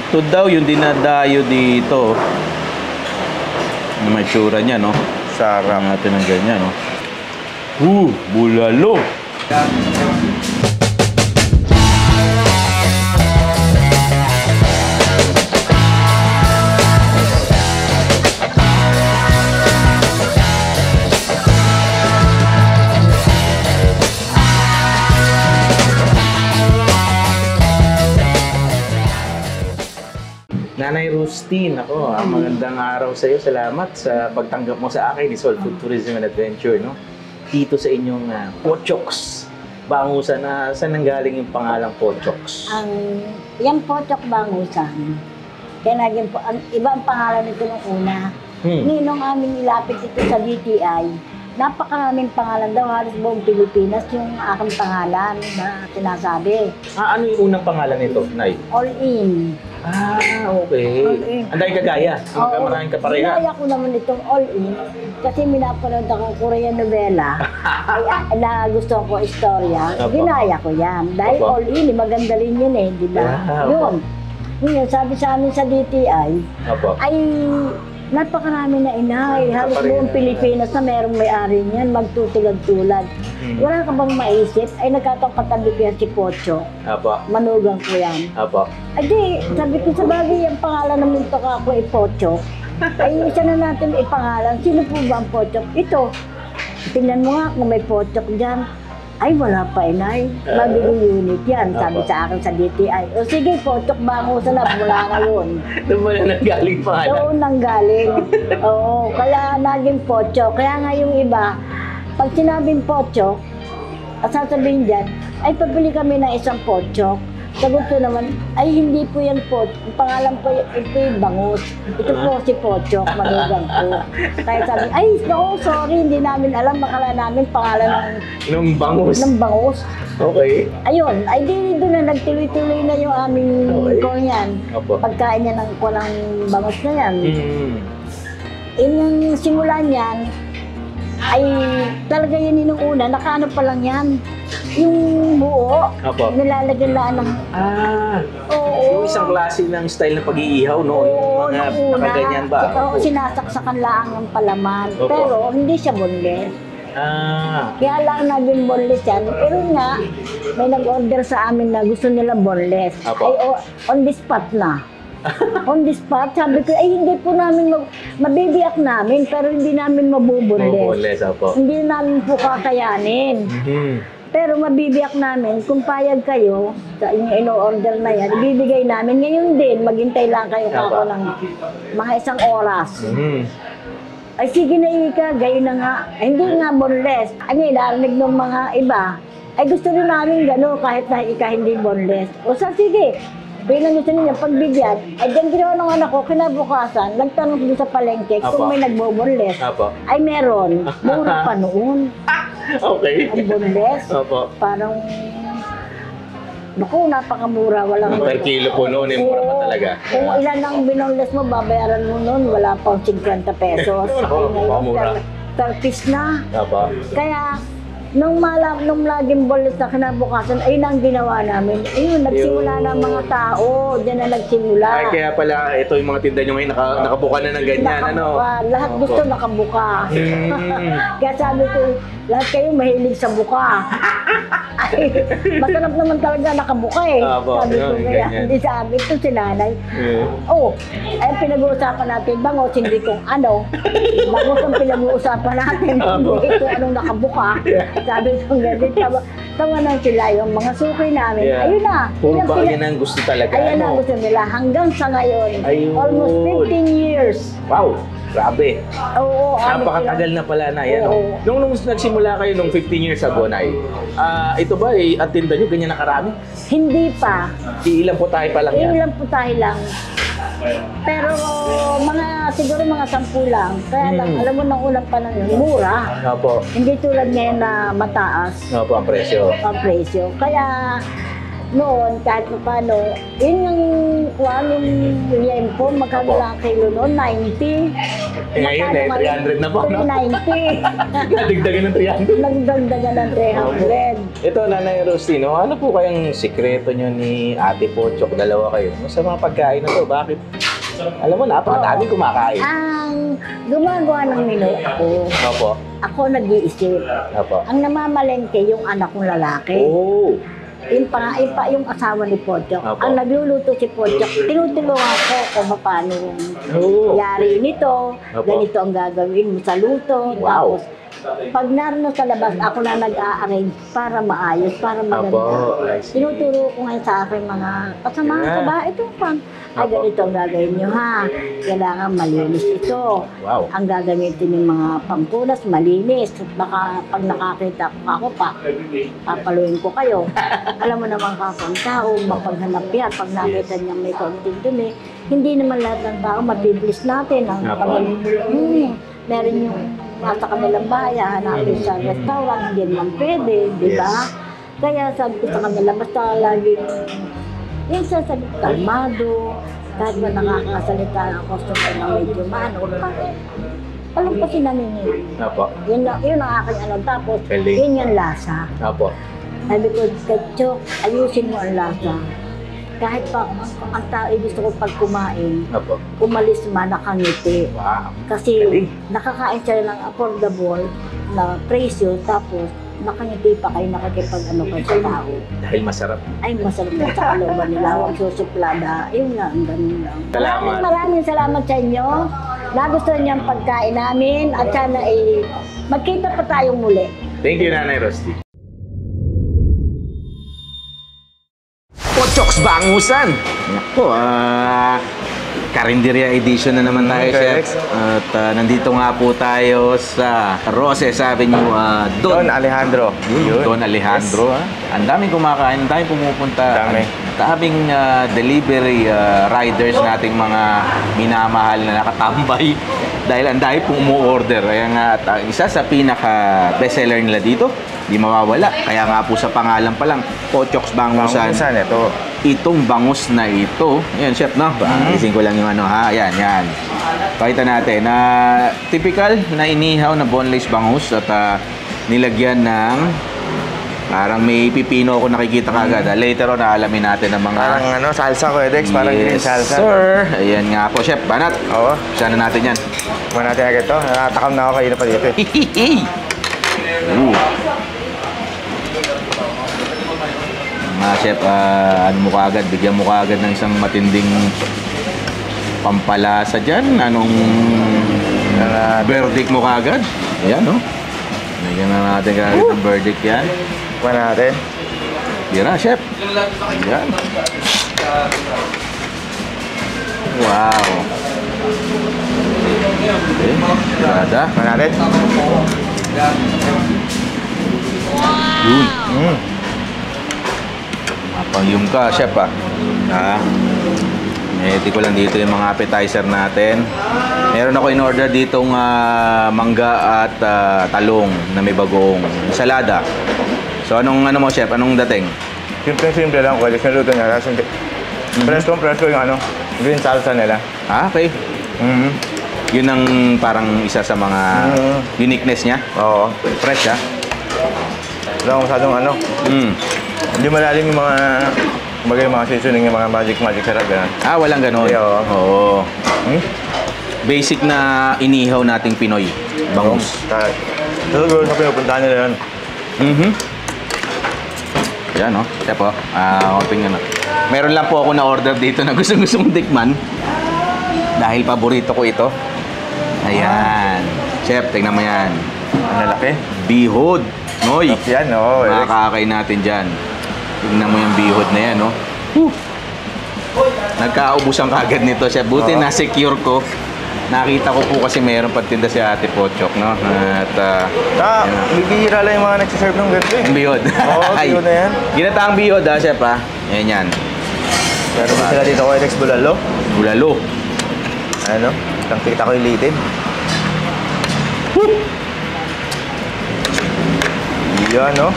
Ito daw yung dinadayo dito. May tsura niya, no? Sarang natin ng ganyan, no? Bulalo! Nanay Rustin, ako, magandang araw sa iyo. Salamat sa pagtanggap mo sa akin, Sol Food Tourism and Adventure, no? Dito sa inyong Pochoks. Bangusan na, saan nanggaling yung pangalang Pochoks? Yung Pochok Bangusan. Kaya naging po, iba ang pangalan nito nung una. Nung aming ilapit ito sa DTI, napakaraming pangalan daw, halos buong Pilipinas yung aking pangalan na sinasabi. Ano yung unang pangalan nito, Nay? All in. Okay. All in. Ang dahil kagaya. Maraming kapareha. Ginaya ko naman itong all in kasi minapanood akong Korean novela. Na gusto ko istorya. Ginaya ko yan. Dahil all in, maganda rin yun eh, di ba? Yun. Ngayon, sabi sa amin sa DTI, ay napakarami na inay. Halos buong Pilipinas na merong may-ari niyan, magtutulad-tulad. Wala ka bang maisip? Ay nagkataong katabi ko yan si Pocho. Manugang ko yan. Ay di, sabi ko sa bagay, ang pangalan naman ito ka ako ay Pocho. Ay isa na natin ipangalan. Sino po ba ang Pocho? Ito. Tingnan mo nga kung may Pocho dyan. Ay, wala pa, inay. Mabigong unit yan, sabi sa akin sa DTI. O sige, Pochok Bangusan na mula ngayon. Doon mo na nanggaling pangalan? Doon nanggaling. Oo, kaya naging Pochok. Kaya nga yung iba, pag sinabing Pochok, at sasabihin dyan, ay pabili kami ng isang Pochok. Sagot ko naman, ay hindi po yan po. Ang pangalan po, ito yung Bangus. Ito po si Pochok, manugang ko. Kaya sabi, ay, no, sorry, hindi namin alam. Makala namin pangalan ng Bangus. Ng Bangus. Okay. Ayun, ay di doon na nagtuloy-tuloy na yung aming konyan. Pagkain niya ng kulang Bangus na yan. Yung simulan niyan, ay talaga yun yung una, nakaano pa lang yan. Yung buo, nilalagyan lang ng... Yung isang klase ng style ng pag-iihaw, no? Oo, yung mga nakaganyan ba? Ito, sinasaksakan lang ang palaman. Pero hindi siya boneless. Kaya lang naging boneless yan. Pero nga, may nag-order sa amin na gusto nila boneless. Ay, on the spot na. On the spot, sabi ko, ay hindi po namin, mabibiyak namin, pero hindi namin mabuboneless. Hindi namin po kakayanin. Pero mabibiyak namin, kung payag kayo, sa inyong ino-order na yan, ibibigay namin. Ngayon din, maghintay lang kayo kako ng mga isang oras. Ay sige na Ika, gayon na nga. Ay, hindi nga boneless. Ay, narinig ng mga iba. Ay gusto rin namin gano'n kahit na Ika hindi boneless. O sa sige, bilang gusto niya pagbigyan. Ay dyan ginawa ng anak ko, kinabukasan, nagtanong din sa palengke kung may nagbo-boneless. Ay meron, mura pa noon. Okay. Ang boneless, parang, naku, napakamura, walang... Per kilo po noon, mura pa talaga. Kung ilan ang binoneless mo, babayaran mo noon, wala pang 50 pesos. Ay ngayon, per piece na. Kaya, nung laging boneless na kinabukasan, ayun ang ginawa namin. Ayun, nagsimula na mga tao, dyan na nagsimula. Ay, kaya pala, ito yung mga tinda nyo ngayon, nakabuka na ng ganyan, nakabuka. Lahat gusto nakabuka. Kaya sabi ko, lahat kayo mahilig sa buka. Ay, masarap naman talaga nakabuka eh. Sabi ko kaya, hindi sabi ito si nanay. Ay pinag-uusapan natin, Bangus, hindi kung ano. Bangus ang pinag-uusapan natin, hindi kung anong nakabuka. Sabi ko ganito, tawanan sila yung mga suki namin. Ayun na. Puro ba yan ang gusto talaga? Ayun ang gusto nila hanggang sa ngayon. Almost 15 years. Wow! Grabe. Oo. Napakatagal na pala na yan. Nung nagsimula kayo nung 15 years ago, Nay, ito ba, ang tinda nyo ganyan nakarami? Hindi pa. Ilang po tayo pa lang yan? Ilang po tayo lang. Pero siguro mga 10 lang. Kaya lang, alam mo nang unang panahon, mura. Hindi tulad ngayon na mataas. Ang presyo. Ang presyo. Kaya noon, kahit paano, yun yung liempo, magkano lang kilo noon, 90. Ngayon 300 na po, no? 390. Nagdagdagan ng 300. Nagdagdagan ng 300. Ito, Nanay Rostino, ano po kayang sikreto nyo ni Ate Pochok? Dalawa kayo. Sa mga pagkain na to, bakit? Alam mo, napakadami kumakain. Ang gumagawa ng menu ako, Opo. ako nag-iisip. Opo. Ang namamalengke yung anak kong lalaki. Oh. Yung asawa ni Pochok. Opo. Ang nagluluto si Pochok, tinutulungan ko kung paano Oh. yari nito, Opo. ganito ang gagawin mo sa luto. Wow. Tapos, pag naroon sa labas, ako na nag-a-arrange para maayos, para maganda. Opo, I see. Tinuturo ko ngayon sa aking mga kasamahan sa bahay. Ito pang, ay Opo. ganito ang gagawin nyo ha. Kailangan malinis ito. Wow. Ang gagamitin ng mga pangkulas, malinis. Baka pag nakakita ko ako pa, papaluin ko kayo. Alam mo naman kapag tao, mapaghanap yan. Pag nakita niya may konting dumi, hindi naman lahat ng tao mabiblis natin. Meron yung nasa kanilang bahay, hanapin sa restaurant, hindi naman pwede, di ba? Yes. Kaya sabi ko sa kanila, basta lagi yung sasagot, kalmado, kahit ba nakakasalita ang customer na medyo maano, alam pa sinaninit. Opo. Yun ang aking ano, tapos Galing. yun yung lasa. Opo. Sabi ko, Ketchuk, ayusin mo ang lasa. Kahit pa ang tao gusto ko pag kumain, Opo. umalis man nakangiti. Wow. Kasi Galing. nakakain siya ng affordable na presyo, tapos nakangiti pa kayo nakikipag-ano kayo sa tao. Dahil masarap. Ay, masarap na sa kalooban nila, huwag susuplada. Ayun nga, ang ganun lang. Salamat. Maraming salamat sa inyo. Nagustuhan niyo ang pagkain namin at sana magkita pa tayong muli. Thank you, Nanay Rosti. Pochok's Bangusan! Naku, Karinderya edition na naman tayo, Chef. At nandito nga po tayo sa Roses Avenue, Don Alejandro. Don Alejandro. Yes. Ang daming kumakain, ang daming pumupunta. Dami. Ang daming delivery riders nating mga minamahal na nakatambay. Dahil ang dami pong umu-order. Kaya nga, at isa sa pinaka bestseller nila dito, di mawawala. Kaya nga po sa pangalan pa lang, Pochok's Bangusan. Bangusan, ito. Itong bangus na ito. Ayan, Chef, no? Ising ko lang yung ano, ha? Ayan, yan. Pakita natin na typical na inihaw na boneless bangus at nilagyan ng parang may pipino ako nakikita kagad. Later on, alamin natin ang mga... Parang ano, salsa ko, Edex. Parang green salsa. sir. Ayan nga po, Chef. Banat. Oo. Saan na natin yan? Kuha natin agad ito. Nakatakam na ako kayo na pa dito. Mga Chef, ano mo kaagad? Bigyan mo kaagad ng isang matinding pampalasa dyan. Anong verdict mo kaagad? Ayan, no? Bigyan na natin kaagad ng verdict yan. Kuha natin. Yan na, Chef. Ayan. Wow. Okay. Gada. Kuha natin. Yun. Mapangyum ka, Chef, ah. Medyo ko lang dito yung mga appetizer natin. Meron ako in-order ditong mangga at talong na may bagoong salada. So, anong ano mo, Chef? Anong dating? Simple lang ko. Edex, naluto nila. Presko yung ano, green salsa nila. Okay. Yun ang parang isa sa mga uniqueness niya. Oo. Fresh, ah. Wala masyadong ano. Hindi malalim yung mga seasoning, yung mga magic sarap. Ganun. Walang ganon. Oo. Basic na inihaw nating Pinoy. Bangus. Siguro sa pinupuntahan nila yun. Yan, no? Chef, konting ano. Meron lang po ako na-order dito na gustong tikman. Dahil paborito ko ito. Ayan. Chef, tingnan mo yan. Ang lalaki. Bihod. Noy. Yan, oo. Makakakain natin dyan. Tingnan mo yung bihod na yan, no? Nagkaubusan kagad nito, Chef. Buti na-secure ko. Nakita ko po kasi meron pagtinda si Ate Pochok, no? At, bibihira lang yung mga nagsiserve ng ganito eh. yung bihod. Oo, bihod na yan. Ginataang bihod, Chef, ha? Ayan yan. Pero sila dito ko, Edex, bulalo. Bulalo. Ano? Kita ko yung litid. Yan, no?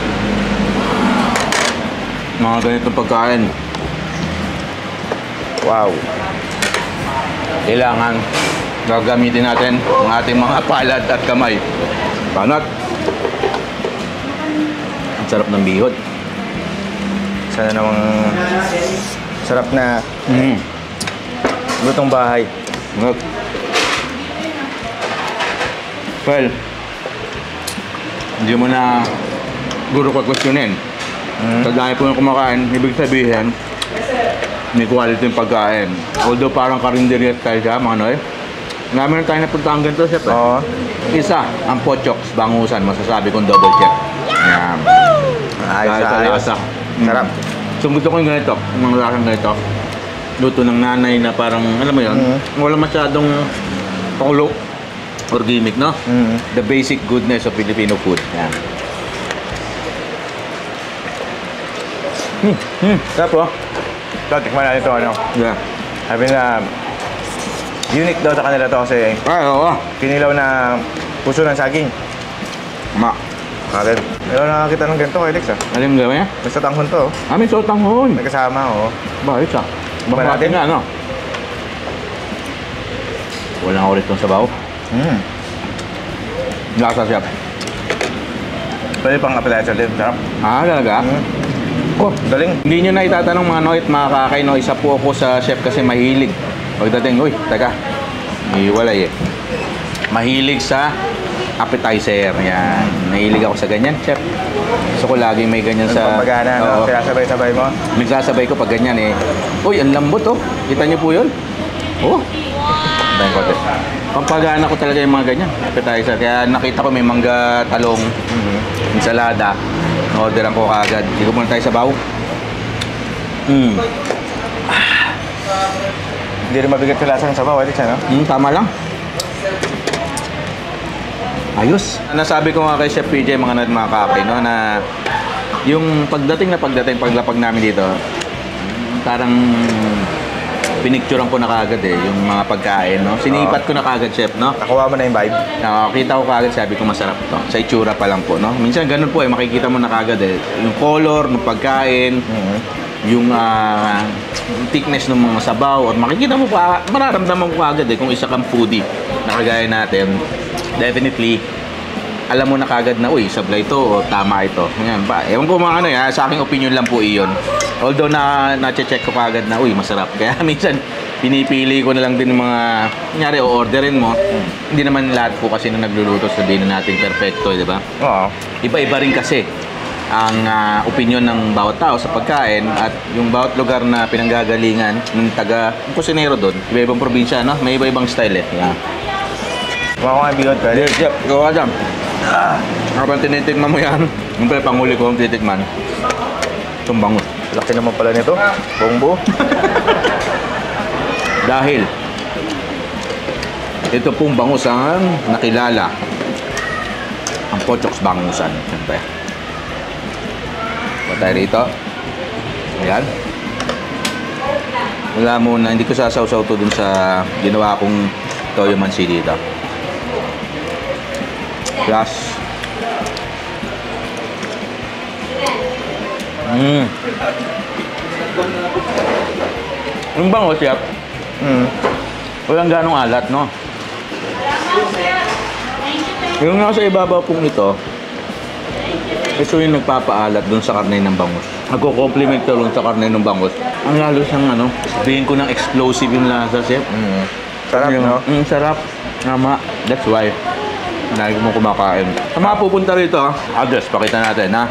Mga ganitong pagkain. Wow. Kailangan gagamitin natin ang ating mga palad at kamay. Banat. Sarap ng bihon. Sana namang sarap na lutong bahay. Well, hindi mo na guro ka-questionin. Sa dami po na kumakain, ibig sabihin, may quality yung pagkain. Although parang karinderya tayo siya, mga Noy. Namin na tayo napuntahan ganito, chef. Oo. Isa, ang Pochok's Bangusan. Masasabi kong double check. Ayan. Ayos Dahil sa ayos. lasa. Sarap. So gusto ko yung ganito, yung mga lasang ganito. Luto ng nanay na parang, alam mo yun, wala masyadong pakulo or gimmick, no? The basic goodness of Filipino food. Yan. Sarap oh. So, tikman natin ito, ano. Yeah. Sabi na, unique daw sa kanila to kasi Ay, oo. kinilaw na puso ng saging. Ma. Bakit? Meron nakakita ng ganito kay Lex, ah. Alam mo gawin? Basta tanghon to, oh. May sotang hon. May kasama, oh. Bakit ah? Iba Bakit natin? nga, ano? Walang ulit tong sabaw. Lasa siya. Pwede pang appetizer din, sarap. Ah, talaga? Oh, Galing. hindi nyo na itatanong mga Noy at mga kakay, no? Isa po ako sa chef kasi mahilig. Pagdating, uy, taga, iwalay eh. Mahilig sa appetizer. Yan. Mahilig ako sa ganyan, chef. Gusto ko laging may ganyan sa... Pagpagana, no? Oo. Kaya sabay-sabay mo. Nagsasabay ko pag ganyan eh. Uy, ang lambot oh. Kita niyo po yun? Oh. Dahil ko pampagana ko talaga yung mga ganyan. Appetizer. Kaya nakita ko may mangga, talong, ensalada. Orderan ko kaagad. Hindi ko muna tayo sabaw. Hindi rin mabigat sa lasa ng sabaw, Alex, ano? Tama lang. Ayos. Nasabi ko nga kay Chef PJ, mga kakay, no, na yung paglapag namin dito, parang pinicturean ko na kagad eh, yung mga pagkain, no? Sinipat ko na kagad, Chef, no? Nakuha mo na yung vibe. Nakakita ko kagad, sabi ko masarap to. Sa itsura pa lang po, no? Minsan ganun po eh, makikita mo na kagad eh. Yung color ng pagkain, yung thickness ng mga sabaw, or makikita mo pa, mararamdaman ko kagad eh, kung isa kang foodie na kagaya natin, definitely, alam mo na kagad na, uy, sablay ito o tama ito. Ngayon ba, ewan ko mga ano ya, sa aking opinion lang po iyon. Although na-check ko kagad na, uy, masarap. Kaya minsan, pinipili ko na lang din mga, kunyari, o-orderin mo. Hindi naman lahat po kasi na nagluluto sabihin na natin perfecto, di ba? Oo. Iba-iba rin kasi ang opinion ng bawat tao sa pagkain at yung bawat lugar na pinanggagalingan ng yung kusinero doon, iba-ibang probinsya, no? May iba-ibang style eh. Yeah. Kuha ko nga yung bihon, pwede. Yep, go ka dyan. Habang tinitikman mo yan, yung pala panghuli ko ang titikman, itong bangus. Laki naman pala nito. Buong-buo. Dahil ito pong bangus ang nakilala ang Pochok's Bangusan. Siyempre. Patay rito. Ayan. Wala muna, hindi ko sasawsaw to dun sa ginawa kong toyo mansi dito. Plus yung bangus, Chef, walang ganong alat, no? Yung nasa ibabaw pong ito yung nagpapaalat dun sa karne ng bangus. Nagko-complement ka dun sa karne ng bangus. Ang lalo siyang ano, sabihin ko ng explosive yung lasa, Chef. Sarap, no? Sarap. Tama. That's why lagi mo kumakain. Sa mga pupunta rito, address, pakita natin, ha?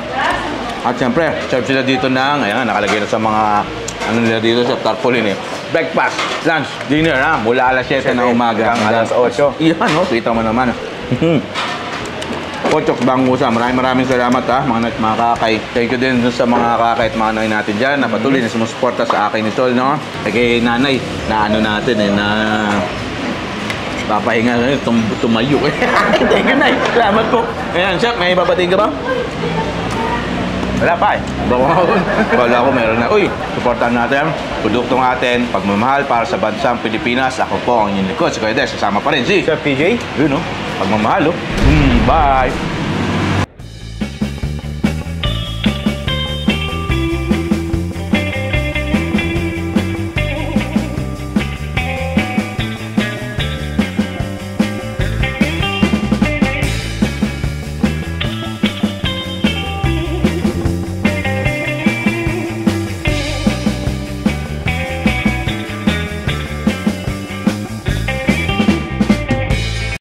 At siyempre, serve sila dito ng, ayan, nakalagay na sa mga, ano nila dito sa tarpaulin eh. Breakfast, lunch, dinner, ha? Mula alas 7 ng umaga. Hanggang alas 8. Iyan, no? Kita mo naman. Pochok's Bangusan. Maraming salamat, ha? Mga kakay. Thank you din sa mga kakay at mga nanay natin dyan na patuloy na sumusuporta sa akin ni Sol, no? Kaya nanay, na ano natin eh, na papahinga na yun, tumayo eh. Thank you, Nay. Salamat po. Ayan, Chef, may babatiin ka ba? Wala pa eh. Wala ko meron na. Uy, supportan natin. Produktong atin, pagmamahal para sa bansang Pilipinas. Ako po ang inyong likod. Si Kuya Des, kasama pa rin si Chef PJ? yun, no? Pagmamahal, oh. Bye!